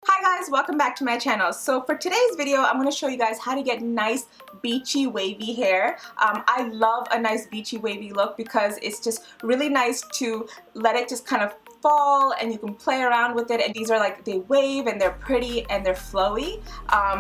Hi guys, welcome back to my channel. So for today's video, I'm going to show you guys how to get nice beachy wavy hair. I love a nice beachy wavy look because it's just really nice to let it just kind of fall and you can play around with it, and these are like, they wave and they're pretty and they're flowy.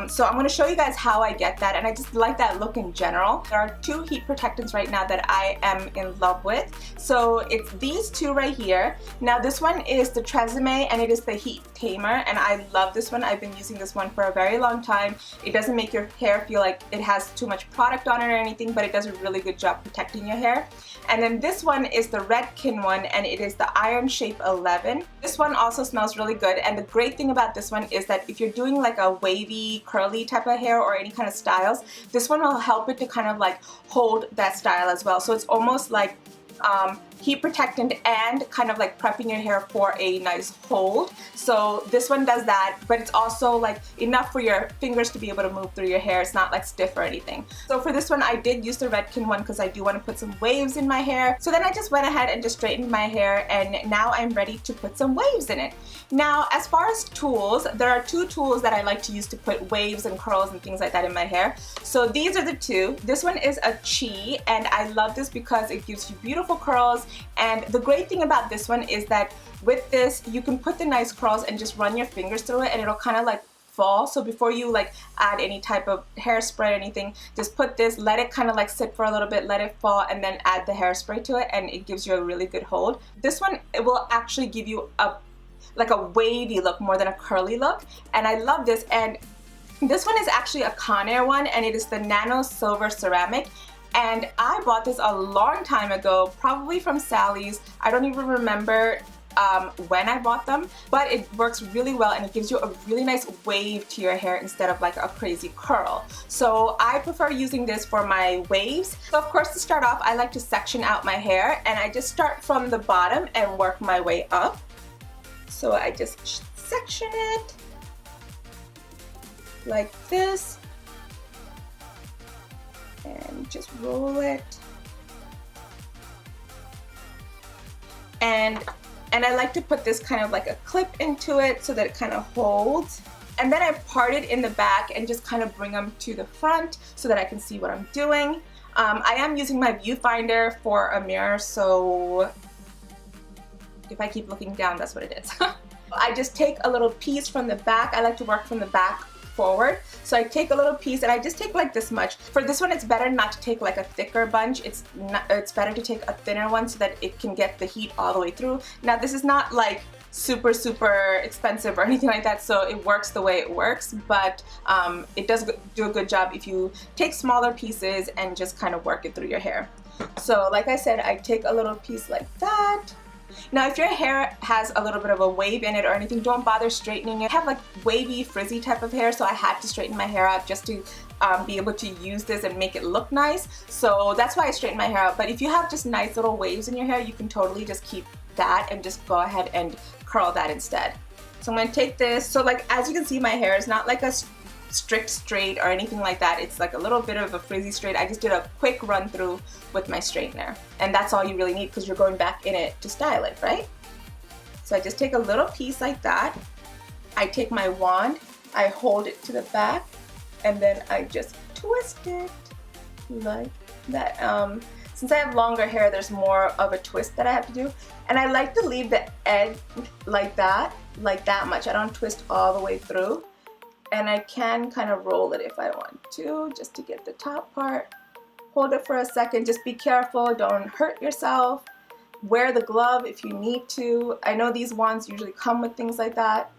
So I'm going to show you guys how I get that, and I just like that look in general. There are two heat protectants right now that I am in love with. So it's these two right here. Now this one is the TRESemme and it is the Heat Tamer, and I love this one. I've been using this one for a very long time. It doesn't make your hair feel like it has too much product on it or anything, but it does a really good job protecting your hair. And then this one is the Redken one, and it is the Iron Shape 11. This one also smells really good, and the great thing about this one is that if you're doing like a wavy, curly type of hair or any kind of styles, this one will help it to kind of like hold that style as well. So it's almost like heat protectant and kind of like prepping your hair for a nice hold. So this one does that, but it's also like enough for your fingers to be able to move through your hair. It's not like stiff or anything. So for this one, I did use the Redken one because I do want to put some waves in my hair. So then I just went ahead and just straightened my hair, and now I'm ready to put some waves in it. Now, as far as tools, there are two tools that I like to use to put waves and curls and things like that in my hair. So these are the two. This one is a Chi, and I love this because it gives you beautiful curls. And the great thing about this one is that with this, you can put the nice curls and just run your fingers through it, and it'll kind of like fall. So before you like add any type of hairspray or anything, just put this, let it kind of like sit for a little bit, let it fall, and then add the hairspray to it, and it gives you a really good hold. This one, it will actually give you a like a wavy look more than a curly look, and I love this. And this one is actually a Conair one, and it is the Nano Silver Ceramic. And I bought this a long time ago, probably from Sally's. I don't even remember when I bought them, but it works really well, and it gives you a really nice wave to your hair instead of like a crazy curl. So I prefer using this for my waves. So of course, to start off, I like to section out my hair, and I just start from the bottom and work my way up. So I just section it like this and just roll it, and I like to put this kind of like a clip into it so that it kind of holds. And then I part it in the back and just kind of bring them to the front so that I can see what I'm doing. I am using my viewfinder for a mirror, so if I keep looking down, that's what it is. I just take a little piece from the back. I like to work from the back forward. So I take a little piece, and I just take like this much. For this one, it's better not to take like a thicker bunch. It's better to take a thinner one so that it can get the heat all the way through. Now this is not like super expensive or anything like that, so it works the way it works, but it does do a good job if you take smaller pieces and just kind of work it through your hair. So like I said, I take a little piece like that. Now if your hair has a little bit of a wave in it or anything, don't bother straightening it. I have like wavy, frizzy type of hair, so I had to straighten my hair out just to be able to use this and make it look nice. So that's why I straighten my hair out. But if you have just nice little waves in your hair, you can totally just keep that and just go ahead and curl that instead. So I'm going to take this. So like, as you can see, my hair is not like a strict straight or anything like that. It's like a little bit of a frizzy straight. I just did a quick run through with my straightener, and that's all you really need because you're going back in it to style it, right? So I just take a little piece like that. I take my wand, I hold it to the back, and then I just twist it like that. Since I have longer hair, there's more of a twist that I have to do, and I like to leave the edge like that much. I don't twist all the way through. And I can kind of roll it if I want to, just to get the top part. Hold it for a second, just be careful, don't hurt yourself. Wear the glove if you need to. I know these wands usually come with things like that.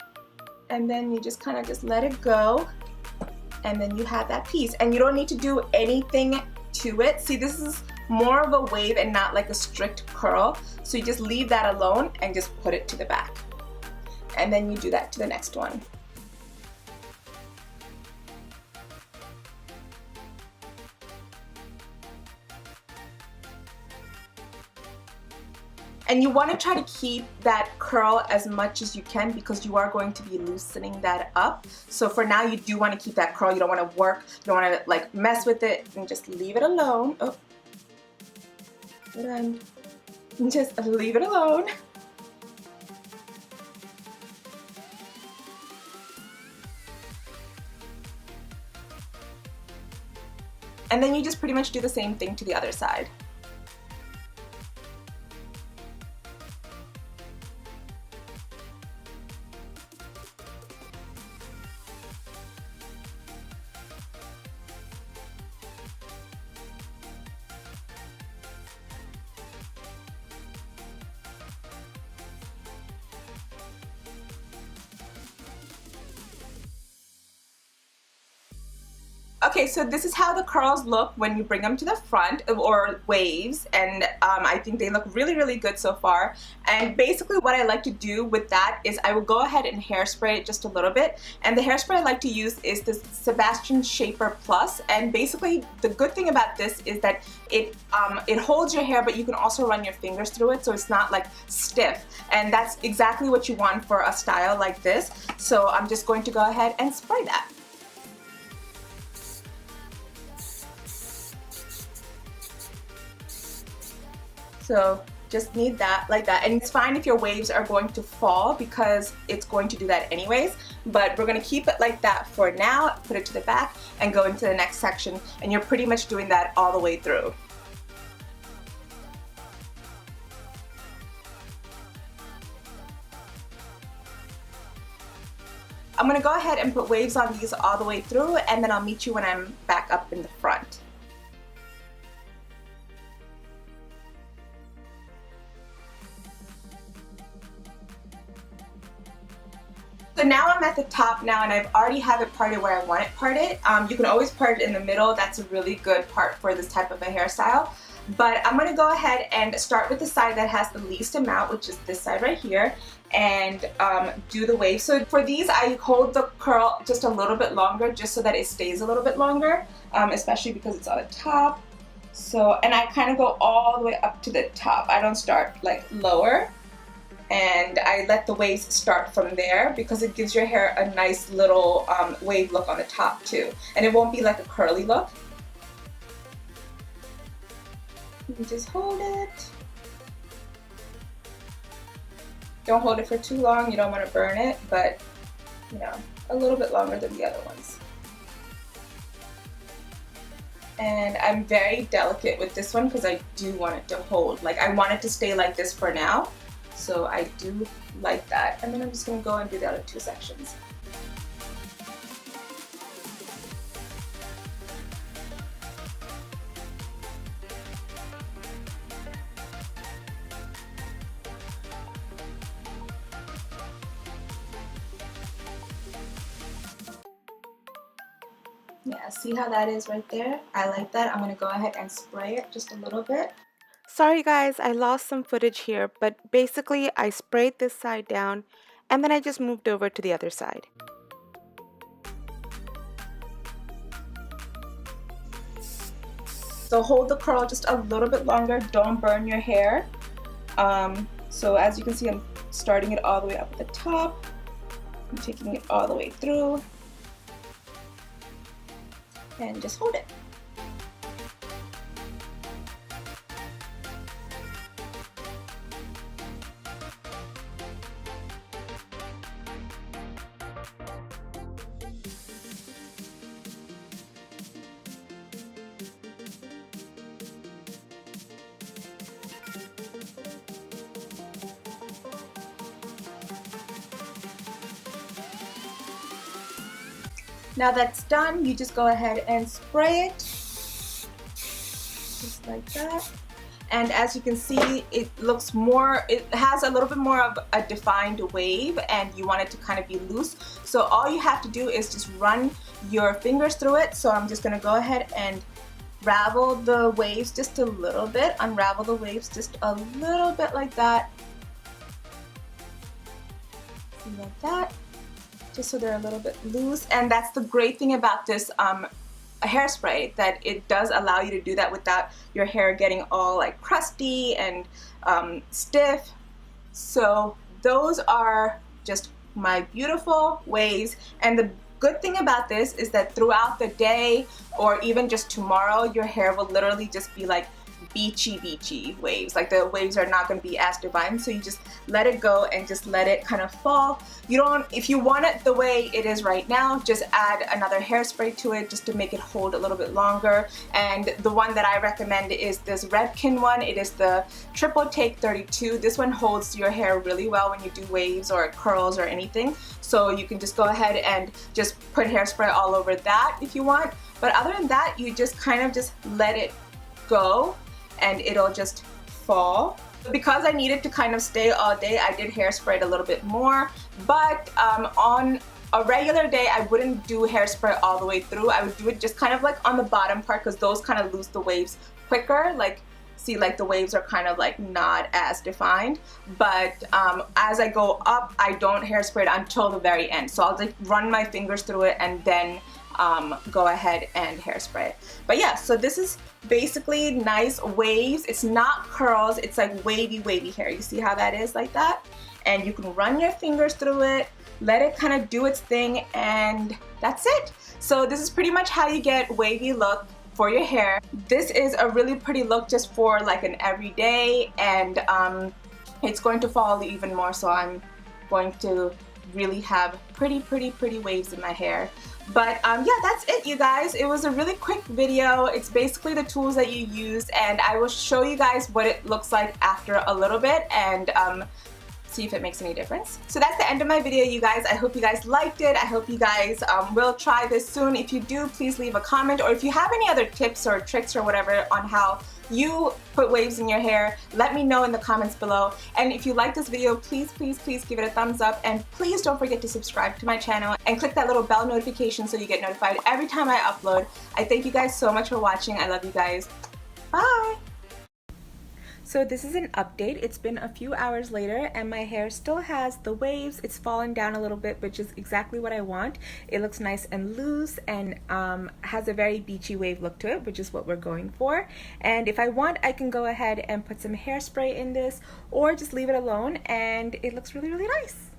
And then you just kind of just let it go, and then you have that piece. And you don't need to do anything to it. See, this is more of a wave and not like a strict curl. So you just leave that alone and just put it to the back. And then you do that to the next one. And you want to try to keep that curl as much as you can because you are going to be loosening that up. So for now, you do want to keep that curl. You don't want to work, you don't want to like mess with it, and just leave it alone. Oh, and just leave it alone. And then you just pretty much do the same thing to the other side. Okay, so this is how the curls look when you bring them to the front, or waves, and I think they look really, really good so far. And basically what I like to do with that is I will go ahead and hairspray it just a little bit, and the hairspray I like to use is this Sebastian Shaper Plus. And basically the good thing about this is that it holds your hair, but you can also run your fingers through it, so it's not like stiff, and that's exactly what you want for a style like this. So I'm just going to go ahead and spray that. So just need that like that, and it's fine if your waves are going to fall because it's going to do that anyways, but we're going to keep it like that for now, put it to the back and go into the next section, and you're pretty much doing that all the way through. I'm going to go ahead and put waves on these all the way through, and then I'll meet you when I'm back up in the front. So now I'm at the top now, and I've already have it parted where I want it parted. You can always part it in the middle. That's a really good part for this type of a hairstyle. But I'm going to go ahead and start with the side that has the least amount, which is this side right here, and do the wave. So for these, I hold the curl just a little bit longer just so that it stays a little bit longer, especially because it's on the top. So, and I kind of go all the way up to the top. I don't start like lower. And I let the waves start from there because it gives your hair a nice little wave look on the top too. And it won't be like a curly look. You just hold it. Don't hold it for too long, you don't want to burn it, but you know, a little bit longer than the other ones. And I'm very delicate with this one because I do want it to hold. Like, I want it to stay like this for now. So I do like that. And then I'm just going to go and do the other two sections. Yeah, see how that is right there? I like that. I'm going to go ahead and spray it just a little bit. Sorry guys, I lost some footage here, but basically I sprayed this side down and then I just moved over to the other side. So hold the curl just a little bit longer, don't burn your hair. So as you can see, I'm starting it all the way up at the top. I'm taking it all the way through. And just hold it. Now that's done, you just go ahead and spray it, just like that. And as you can see, it looks more, it has a little bit more of a defined wave, and you want it to kind of be loose. So all you have to do is just run your fingers through it. So I'm just gonna go ahead and ravel the waves just a little bit, unravel the waves just a little bit like that. See, like that. Just so they're a little bit loose. And that's the great thing about this hairspray, that it does allow you to do that without your hair getting all like crusty and stiff. So those are just my beautiful waves. And the good thing about this is that throughout the day or even just tomorrow, your hair will literally just be like beachy waves. Like the waves are not going to be as divine, so you just let it go and just let it kind of fall. You don't, if you want it the way it is right now, just add another hairspray to it just to make it hold a little bit longer. And the one that I recommend is this Redken one. It is the Triple Take 32. This one holds your hair really well when you do waves or curls or anything. So you can just go ahead and just put hairspray all over that if you want. But other than that, you just kind of just let it go and it'll just fall. Because I needed to kind of stay all day, I did hairspray it a little bit more. But on a regular day, I wouldn't do hairspray all the way through. I would do it just kind of like on the bottom part, because those kind of lose the waves quicker. Like, see, like the waves are kind of like not as defined. But as I go up, I don't hairspray it until the very end. So I'll like run my fingers through it and then go ahead and hairspray it. But yeah, so this is basically nice waves. It's not curls, it's like wavy hair. You see how that is, like that? And you can run your fingers through it, let it kind of do its thing, and that's it. So this is pretty much how you get wavy look for your hair. This is a really pretty look just for like an everyday, and it's going to fall even more, so I'm going to really have pretty waves in my hair. But yeah, that's it, you guys. It was a really quick video. It's basically the tools that you use, and I will show you guys what it looks like after a little bit and see if it makes any difference. So that's the end of my video, you guys. I hope you guys liked it. I hope you guys will try this soon. If you do, please leave a comment, or if you have any other tips or tricks or whatever on how you put waves in your hair, let me know in the comments below. And if you like this video, please give it a thumbs up, and please don't forget to subscribe to my channel and click that little bell notification so you get notified every time I upload. I thank you guys so much for watching. I love you guys. Bye! So this is an update. It's been a few hours later and my hair still has the waves. It's fallen down a little bit, which is exactly what I want. It looks nice and loose and has a very beachy wave look to it, which is what we're going for. And if I want, I can go ahead and put some hairspray in this or just leave it alone, and it looks really nice.